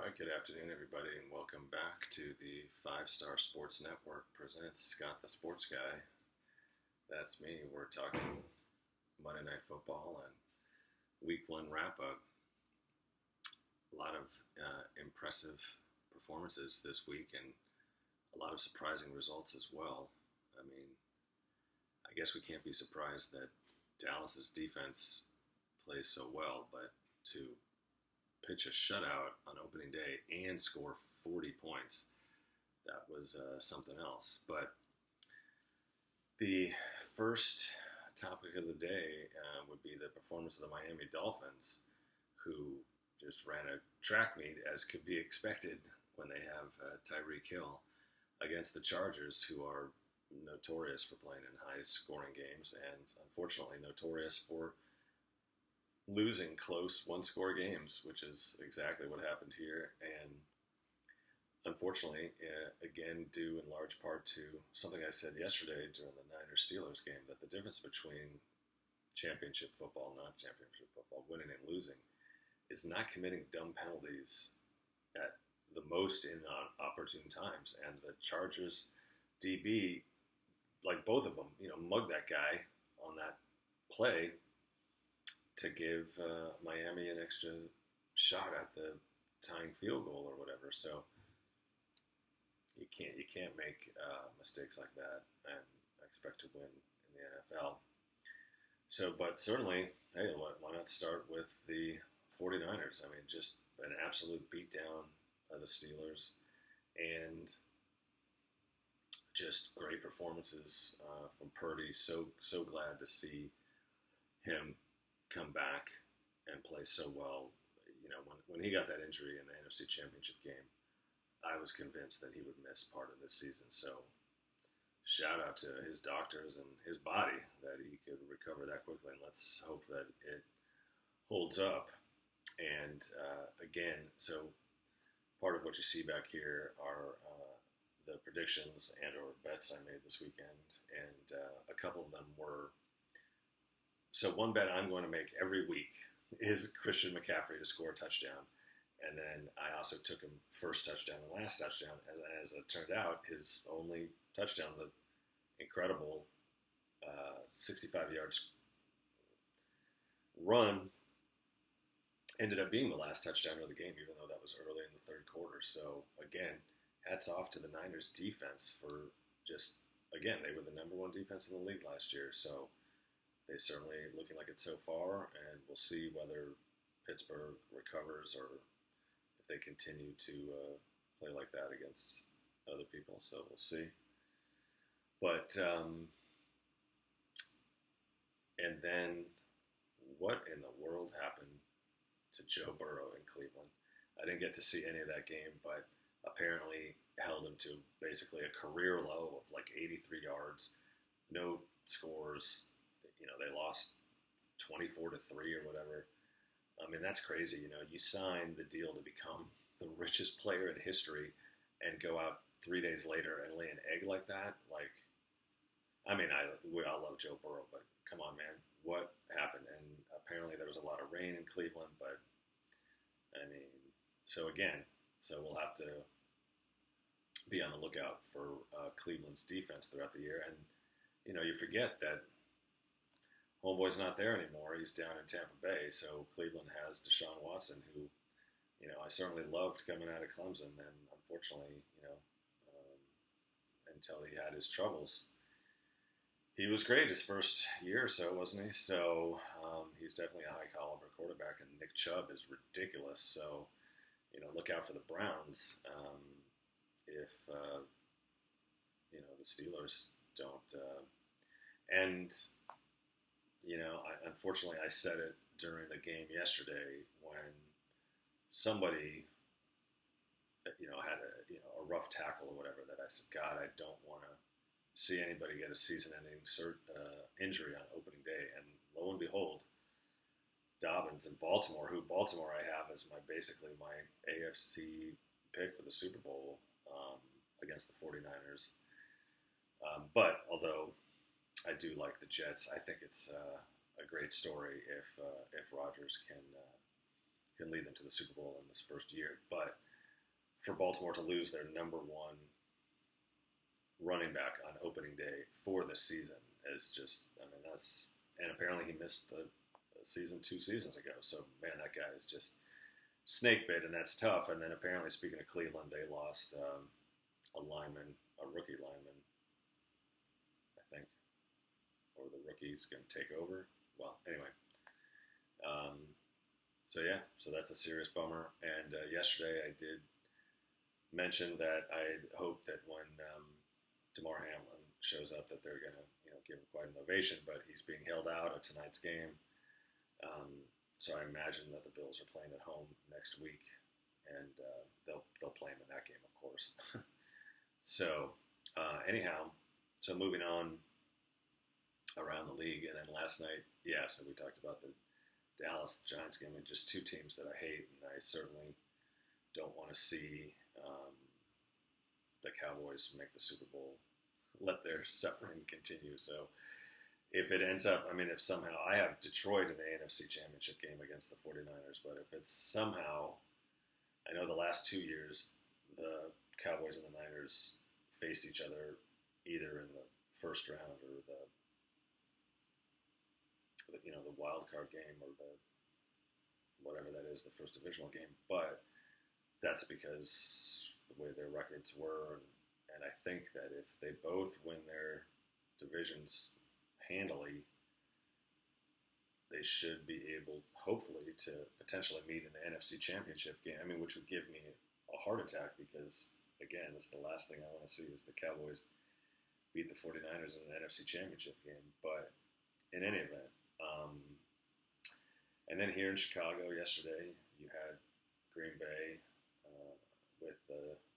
right, good afternoon, everybody, and welcome back to the Five Star Sports Network presents Scott the Sports Guy. That's me. We're talking Monday Night Football and Week 1 wrap-up. A lot of impressive performances this week and a lot of surprising results as well. I mean, I guess we can't be surprised that Dallas's defense plays so well, but to pitch a shutout on opening day and score 40 points, that was something else. But the first topic of the day would be the performance of the Miami Dolphins, who just ran a track meet as could be expected when they have Tyreek Hill against the Chargers, who are notorious for playing in high-scoring games and unfortunately notorious for losing close one-score games, which is exactly what happened here. And unfortunately, again, due in large part to something I said yesterday during the Niners-Steelers game, that the difference between championship football, not championship football, winning and losing, is not committing dumb penalties at the most in opportune times. And the Chargers DB, like both of them, mugged that guy on that play to give Miami an extra shot at the tying field goal or whatever. So you can't make mistakes like that and expect to win in the NFL. So, but certainly, hey, why not start with the 49ers? I mean, just an absolute beatdown of the Steelers and just great performances from Purdy. So glad to see him come back and play so well. When he got that injury in the NFC Championship game, I was convinced that he would miss part of this season. So shout out to his doctors and his body that he could recover that quickly. And let's hope that it holds up. And again, so part of what you see back here are the predictions and or bets I made this weekend. And a couple of them were, so one bet I'm going to make every week is Christian McCaffrey to score a touchdown. And then I also took him first touchdown and last touchdown. As it turned out, his only touchdown, the incredible 65 yards run, ended up being the last touchdown of the game, even though that was early in the third quarter. So, again, hats off to the Niners defense for just, again, they were the number one defense in the league last year. So they certainly looking like it so far, and we'll see whether Pittsburgh recovers or if they continue to play like that against other people. So we'll see. But, and then what in the world happened to Joe Burrow in Cleveland? I didn't get to see any of that game, but apparently held him to basically a career low of like 83 yards, no scores. They lost 24-3 or whatever. I mean, that's crazy. You sign the deal to become the richest player in history and go out 3 days later and lay an egg like that. Like, I mean, we all love Joe Burrow, but come on, man, what happened? And apparently there was a lot of rain in Cleveland, but I mean, so we'll have to be on the lookout for Cleveland's defense throughout the year. And, you forget that homeboy's not there anymore. He's down in Tampa Bay, so Cleveland has Deshaun Watson, who, I certainly loved coming out of Clemson, and unfortunately, until he had his troubles, he was great his first year or so, wasn't he? So he's definitely a high-caliber quarterback, and Nick Chubb is ridiculous. So, look out for the Browns if, the Steelers don't. Unfortunately, I said it during the game yesterday when somebody, had a rough tackle or whatever, that I said, God, I don't want to see anybody get a season-ending injury on opening day. And lo and behold, Dobbins in Baltimore, who Baltimore I have as basically my AFC pick for the Super Bowl against the 49ers. But although I do like the Jets, I think it's a great story if Rodgers can lead them to the Super Bowl in this first year. But for Baltimore to lose their number one running back on opening day for the season is just, I mean, that's, and apparently he missed the season 2 seasons ago. So, man, that guy is just snake bit, and that's tough. And then apparently, speaking of Cleveland, they lost a lineman, a rookie lineman, I think, or the rookie's going to take over. Well, anyway. So, yeah, so that's a serious bummer. And yesterday I did mention that I hope that when Damar Hamlin shows up that they're going to give him quite an ovation, but he's being held out of tonight's game. So I imagine that the Bills are playing at home next week, and they'll play him in that game, of course. So anyhow, so moving on around the league, and then last night, so we talked about the Dallas Giants game, and just two teams that I hate, and I certainly don't want to see the Cowboys make the Super Bowl, let their suffering continue. So if it ends up, I mean, if somehow, I have Detroit in the NFC Championship game against the 49ers, but if it's somehow, I know the last 2 years, the Cowboys and the Niners faced each other either in the first round or the wild card game or the whatever that is, the first divisional game. But that's because the way their records were, and I think that if they both win their divisions handily, they should be able, hopefully, to potentially meet in the NFC Championship game. I mean, which would give me a heart attack because, again, it's the last thing I want to see is the Cowboys beat the 49ers in an NFC Championship game. But in any event, and then here in Chicago yesterday, you had Green Bay with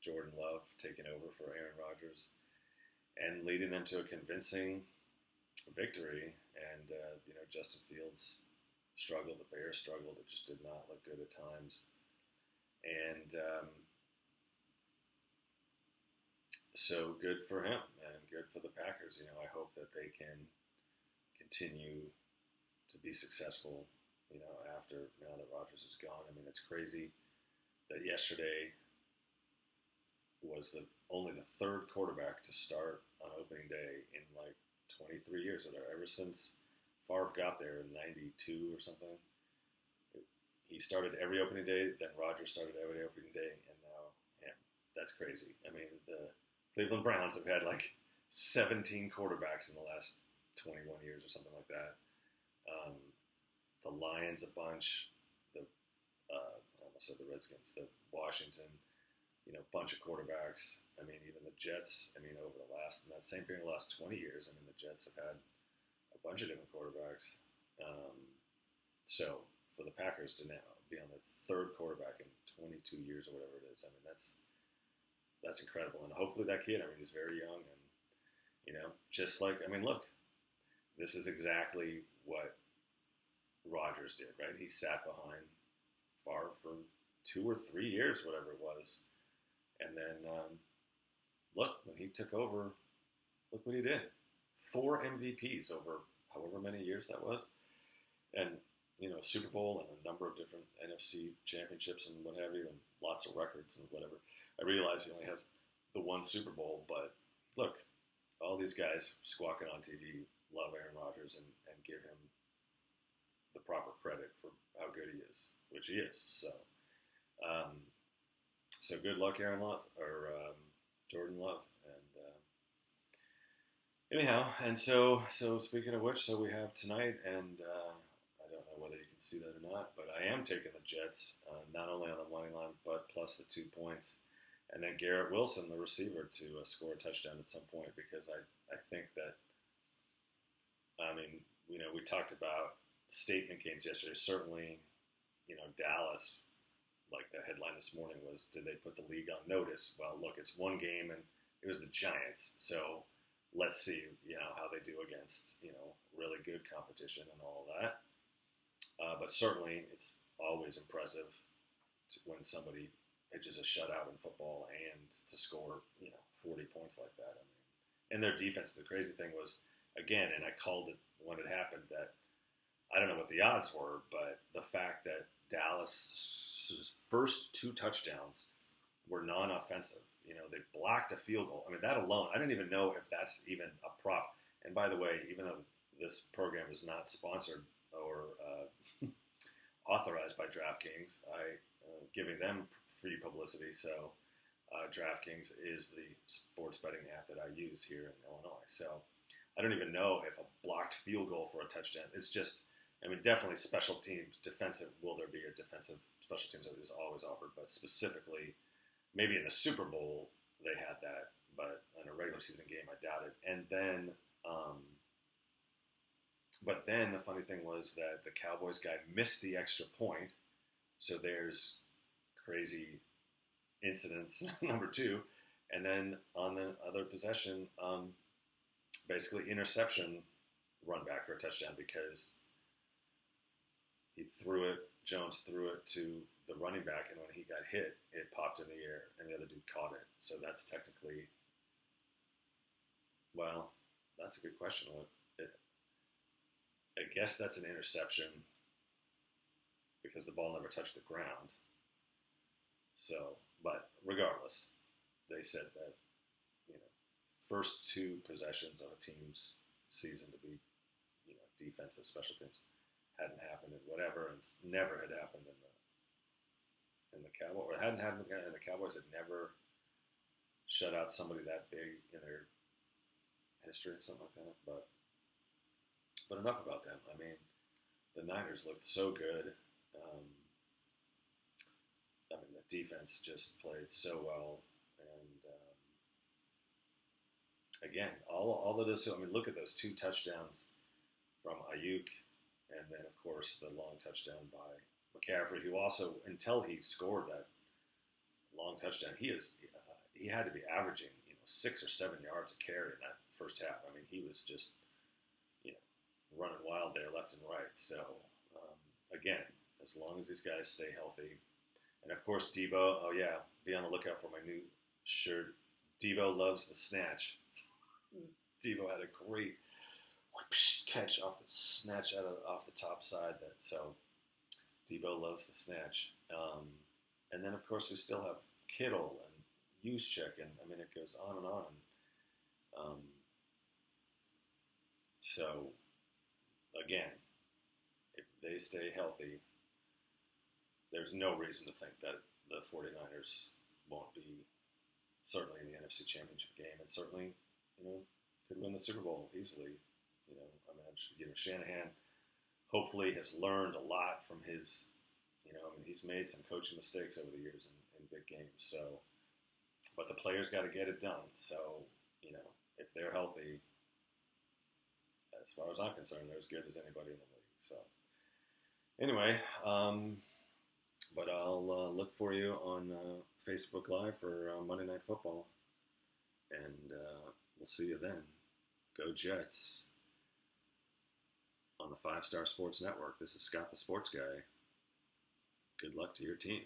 Jordan Love taking over for Aaron Rodgers and leading them to a convincing victory. And Justin Fields struggled, the Bears struggled. It just did not look good at times. And so good for him and good for the Packers. I hope that they can continue to be successful, after now that Rodgers is gone. I mean, it's crazy that yesterday was only the third quarterback to start on opening day in like 23 years. Ever since Favre got there in 92 or something, he started every opening day, then Rodgers started every opening day, and now him. That's crazy. I mean, the Cleveland Browns have had like 17 quarterbacks in the last 21 years or something like that. The Lions a bunch, I almost said the Redskins, the Washington, bunch of quarterbacks. I mean, even the Jets, over in that same period, the last 20 years, the Jets have had a bunch of different quarterbacks. So for the Packers to now be on their third quarterback in 22 years or whatever it is, that's incredible. And hopefully that kid, he's very young and, just like, look, this is exactly what Rodgers did, right? He sat behind Favre for 2 or 3 years, whatever it was. And then, look, when he took over, look what he did. 4 MVPs over however many years that was. And, a Super Bowl and a number of different NFC championships and what have you, and lots of records and whatever. I realize he only has the 1 Super Bowl, but look, all these guys squawking on TV love Aaron Rodgers and give him the proper credit for how good he is, which he is. So, so good luck, Aaron Love, or Jordan Love. And anyhow, and so speaking of which, so we have tonight, and I don't know whether you can see that or not, but I am taking the Jets, not only on the money line, but plus the 2 points. And then Garrett Wilson, the receiver, to score a touchdown at some point, because I think that, we talked about statement games yesterday. Certainly, Dallas, like the headline this morning was, did they put the league on notice? Well, look, it's one game, and it was the Giants. So let's see, how they do against, really good competition and all that. But certainly, it's always impressive when somebody pitches a shutout in football and to score, 40 points like that. And their defense, the crazy thing was, again, and I called it when it happened, that I don't know what the odds were, but the fact that Dallas's first 2 touchdowns were non-offensive. They blocked a field goal. I mean, that alone, I don't even know if that's even a prop. And by the way, even though this program is not sponsored or authorized by DraftKings, I giving them free publicity. So DraftKings is the sports betting app that I use here in Illinois. So I don't even know if a blocked field goal for a touchdown. It's just, definitely special teams, defensive. Will there be a defensive special teams that is always offered? But specifically, maybe in the Super Bowl they had that, but in a regular season game, I doubt it. And then, but then the funny thing was that the Cowboys guy missed the extra point. So there's crazy incidents number 2. And then on the other possession, basically interception, run back for a touchdown because Jones threw it to the running back, and when he got hit, it popped in the air, and the other dude caught it. So that's technically, well, that's a good question. I guess that's an interception because the ball never touched the ground. So, but regardless, they said that, first 2 possessions of a team's season to be, defensive special teams hadn't happened and whatever, and never had happened in the Cowboys, or hadn't happened in the Cowboys had never shut out somebody that big in their history or something like that. But enough about them. The Niners looked so good. The defense just played so well, and again, all of those. Look at those 2 touchdowns from Ayuk, and then of course the long touchdown by McCaffrey, who also, until he scored that long touchdown, he had to be averaging 6 or 7 yards a carry in that first half. He was just running wild there left and right. So again, as long as these guys stay healthy, and of course Debo. Oh yeah, be on the lookout for my new shirt. Debo loves the snatch. Debo had a great catch off the snatch off the top side. So Debo loves the snatch. And then of course we still have Kittle and Juszczyk, and it goes on and on. So again, if they stay healthy, there's no reason to think that the 49ers won't be certainly in the NFC Championship game, and certainly, could win the Super Bowl easily. Shanahan hopefully has learned a lot from his, he's made some coaching mistakes over the years in big games. So, but the players got to get it done. So, if they're healthy, as far as I'm concerned, they're as good as anybody in the league. So, anyway, but I'll look for you on Facebook Live for Monday Night Football, and we'll see you then. Go Jets. On the 5 Star Sports Network, this is Scott the Sports Guy. Good luck to your team.